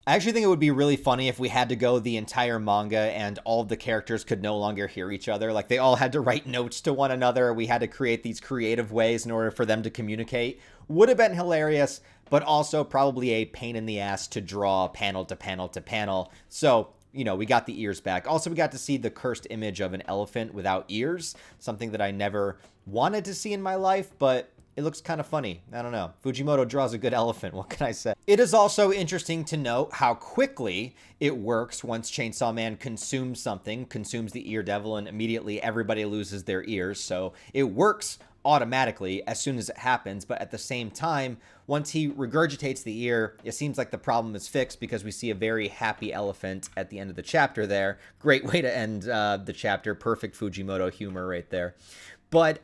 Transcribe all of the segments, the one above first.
I actually think it would be really funny if we had to go the entire manga and all of the characters could no longer hear each other. Like they all had to write notes to one another. We had to create these creative ways in order for them to communicate. Would have been hilarious, but also probably a pain in the ass to draw panel to panel to panel. So, you know, we got the ears back. Also, we got to see the cursed image of an elephant without ears, something that I never wanted to see in my life, but it looks kind of funny. I don't know. Fujimoto draws a good elephant. What can I say? It is also interesting to note how quickly it works once Chainsaw Man consumes something, consumes the ear devil, and immediately everybody loses their ears. So it works automatically as soon as it happens. But at the same time, once he regurgitates the ear, it seems like the problem is fixed because we see a very happy elephant at the end of the chapter there. Great way to end the chapter. Perfect Fujimoto humor right there. But,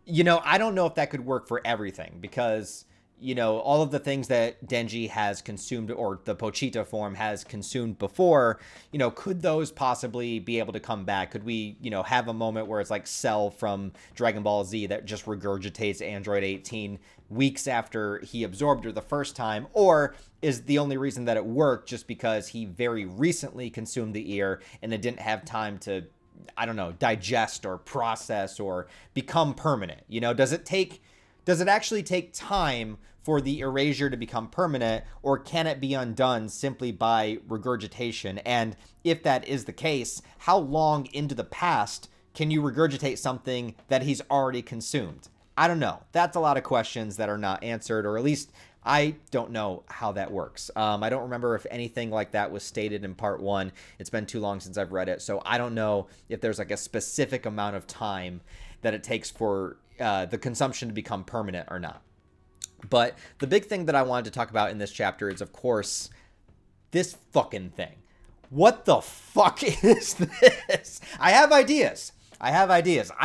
you know, I don't know if that could work for everything because, you know, all of the things that Denji has consumed or the Pochita form has consumed before, you know, could those possibly be able to come back? Could we, you know, have a moment where it's like Cell from Dragon Ball Z that just regurgitates Android 18 weeks after he absorbed her the first time? Or is the only reason that it worked just because he very recently consumed the ear and it didn't have time to, I don't know, digest or process or become permanent? You know, does it actually take time for the erasure to become permanent, or can it be undone simply by regurgitation? And if that is the case, how long into the past can you regurgitate something that he's already consumed? I don't know. That's a lot of questions that are not answered, or at least I don't know how that works. I don't remember if anything like that was stated in part one. It's been too long since I've read it, so I don't know if there's like a specific amount of time that it takes for the consumption to become permanent or not. But the big thing that I wanted to talk about in this chapter is, of course, this fucking thing. What the fuck is this? I have ideas. I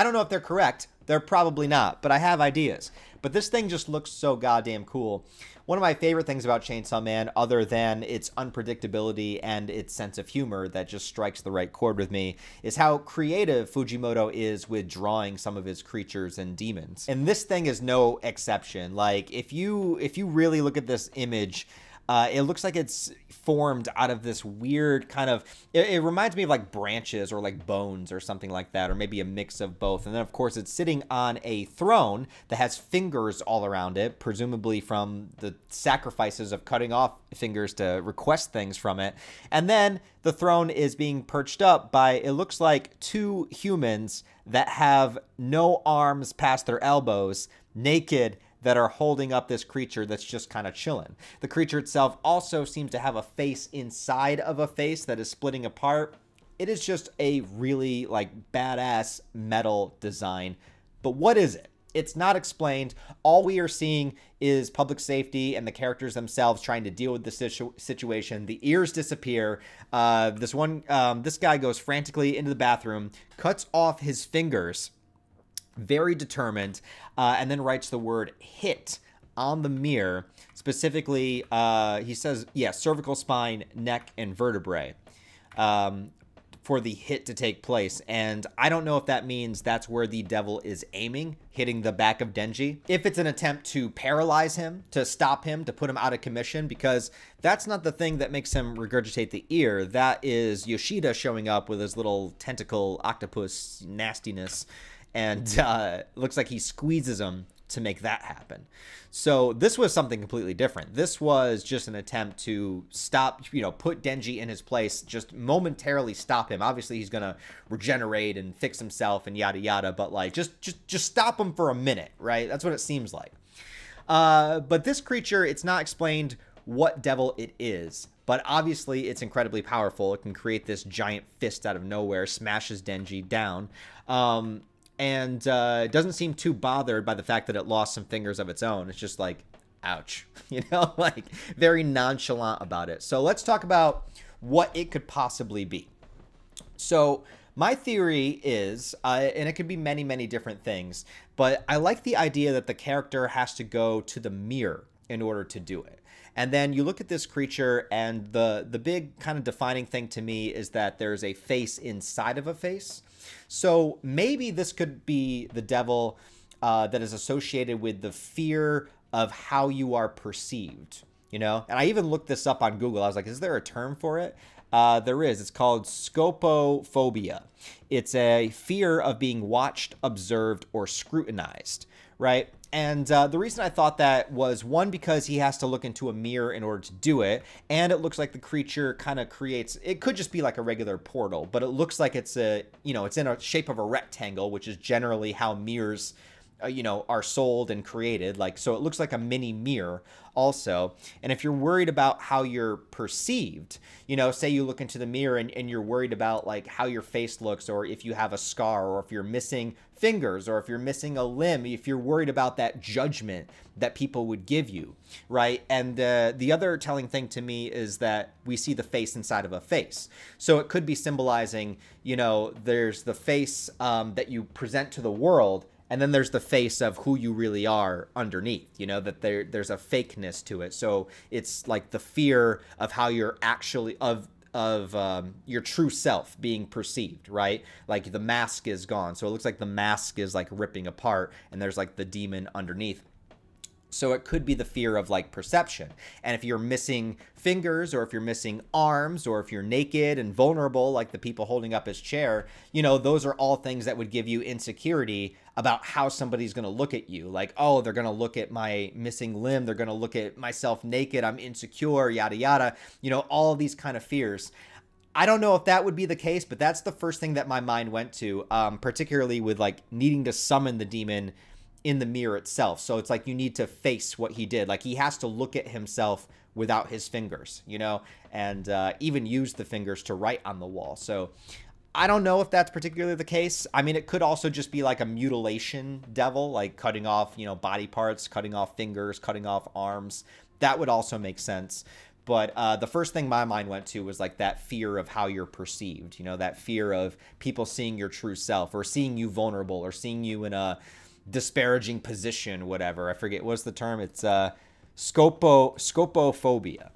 don't know if they're correct. They're probably not, but I have ideas. But this thing just looks so goddamn cool. One of my favorite things about Chainsaw Man, other than its unpredictability and its sense of humor that just strikes the right chord with me, is how creative Fujimoto is with drawing some of his creatures and demons. And this thing is no exception. Like, if you really look at this image, it looks like it's formed out of this weird kind of, it reminds me of like branches or like bones or something like that, or maybe a mix of both. And then of course it's sitting on a throne that has fingers all around it, presumably from the sacrifices of cutting off fingers to request things from it. And then the throne is being perched up by, it looks like, two humans that have no arms past their elbows, naked, that are holding up this creature that's just kind of chilling. The creature itself also seems to have a face inside of a face that is splitting apart. It is just a really like badass metal design. But what is it? It's not explained. All we are seeing is public safety and the characters themselves trying to deal with the situation. The ears disappear. This guy goes frantically into the bathroom, cuts off his fingers, very determined, and then writes the word hit on the mirror. Specifically, he says, yeah, cervical spine, neck, and vertebrae, for the hit to take place. And I don't know if that means that's where the devil is aiming, hitting the back of Denji. If it's an attempt to paralyze him, to stop him, to put him out of commission, because that's not the thing that makes him regurgitate the ear. That is Yoshida showing up with his little tentacle octopus nastiness, and looks like he squeezes him to make that happen. So this was something completely different. This was just an attempt to stop, you know, put Denji in his place, just momentarily stop him. Obviously, he's going to regenerate and fix himself and yada yada, but like just stop him for a minute, right? That's what it seems like. But this creature, it's not explained what devil it is, but obviously it's incredibly powerful. It can create this giant fist out of nowhere, smashes Denji down. And doesn't seem too bothered by the fact that it lost some fingers of its own. It's just like, ouch, you know, like very nonchalant about it. So let's talk about what it could possibly be. So my theory is, and it could be many, many different things, but I like the idea that the character has to go to the mirror in order to do it. And then you look at this creature, and the big kind of defining thing to me is that there's a face inside of a face. So maybe this could be the devil that is associated with the fear of how you are perceived. you know? And I even looked this up on Google. I was like, is there a term for it? There is. It's called scopophobia. It's a fear of being watched, observed, or scrutinized, right? And the reason I thought that was, one, because he has to look into a mirror in order to do it, and it looks like the creature kind of creates, it could just be like a regular portal, but it looks like it's a, you know, it's in a shape of a rectangle, which is generally how mirrors you know, are sold and created. Like, so it looks like a mini mirror also. And if you're worried about how you're perceived, you know, say you look into the mirror and you're worried about like how your face looks, or if you have a scar, or if you're missing fingers, or if you're missing a limb, if you're worried about that judgment that people would give you, right? And the other telling thing to me is that we see the face inside of a face. So it could be symbolizing, you know, there's the face that you present to the world, and then there's the face of who you really are underneath, you know, that there's a fakeness to it. So it's like the fear of how you're actually, of your true self being perceived, right? Like the mask is gone. So it looks like the mask is like ripping apart, and there's like the demon underneath. So it could be the fear of like perception. And if you're missing fingers, or if you're missing arms, or if you're naked and vulnerable, like the people holding up his chair, you know, those are all things that would give you insecurity about how somebody's going to look at you. Like, oh, they're going to look at my missing limb. They're going to look at myself naked. I'm insecure, yada, yada. You know, all of these kind of fears. I don't know if that would be the case, but that's the first thing that my mind went to, particularly with like needing to summon the demon in the mirror itself. So it's like you need to face what he did. Like he has to look at himself without his fingers, you know, and even use the fingers to write on the wall. So I don't know if that's particularly the case. I mean, it could also just be like a mutilation devil, like cutting off, you know, body parts, cutting off fingers, cutting off arms. That would also make sense. But the first thing my mind went to was like that fear of how you're perceived, you know, that fear of people seeing your true self, or seeing you vulnerable, or seeing you in a disparaging position, whatever. I forget what's the term. It's scopophobia,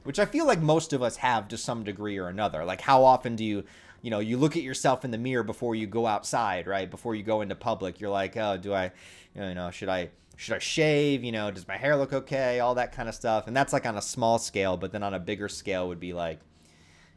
which I feel like most of us have to some degree or another. Like, how often do you know, you look at yourself in the mirror before you go outside, right? Before you go into public, you're like, oh, do I, you know, should I shave? You know, does my hair look okay? All that kind of stuff. And that's like on a small scale, but then on a bigger scale would be like,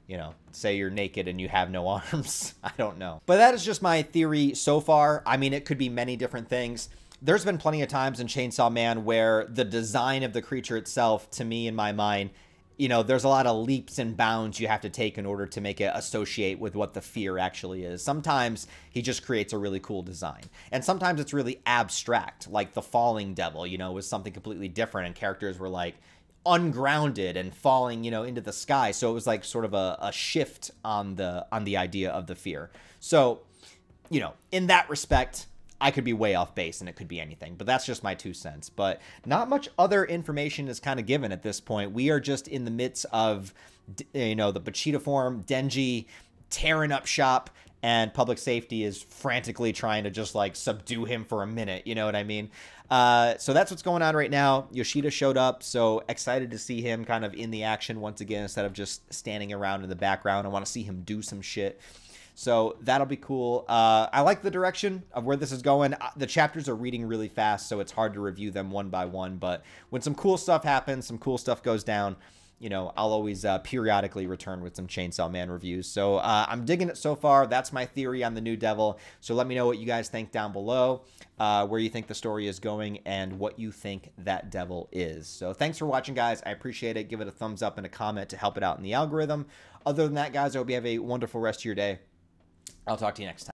you know, say you're naked and you have no arms. I don't know. But that is just my theory so far. I mean, it could be many different things. There's been plenty of times in Chainsaw Man where the design of the creature itself, to me, in my mind, you know, there's a lot of leaps and bounds you have to take in order to make it associate with what the fear actually is. Sometimes he just creates a really cool design. And sometimes it's really abstract, like the Falling Devil, you know, was something completely different, and characters were like ungrounded and falling, you know, into the sky. So it was like sort of a shift on the idea of the fear. So, you know, in that respect, I could be way off base and it could be anything, but that's just my 2 cents. But not much other information is kind of given at this point. We are just in the midst of, you know, the Bachita form, Denji tearing up shop, and public safety is frantically trying to just like subdue him for a minute. You know what I mean? So that's what's going on right now. Yoshida showed up, so excited to see him kind of in the action once again, instead of just standing around in the background. I want to see him do some shit. So that'll be cool. I like the direction of where this is going. The chapters are reading really fast, so it's hard to review them one by one. But when some cool stuff happens, some cool stuff goes down, you know, I'll always periodically return with some Chainsaw Man reviews. So I'm digging it so far. That's my theory on the new Devil. So let me know what you guys think down below, where you think the story is going, and what you think that devil is. So thanks for watching, guys. I appreciate it. Give it a thumbs up and a comment to help it out in the algorithm. Other than that, guys, I hope you have a wonderful rest of your day. I'll talk to you next time.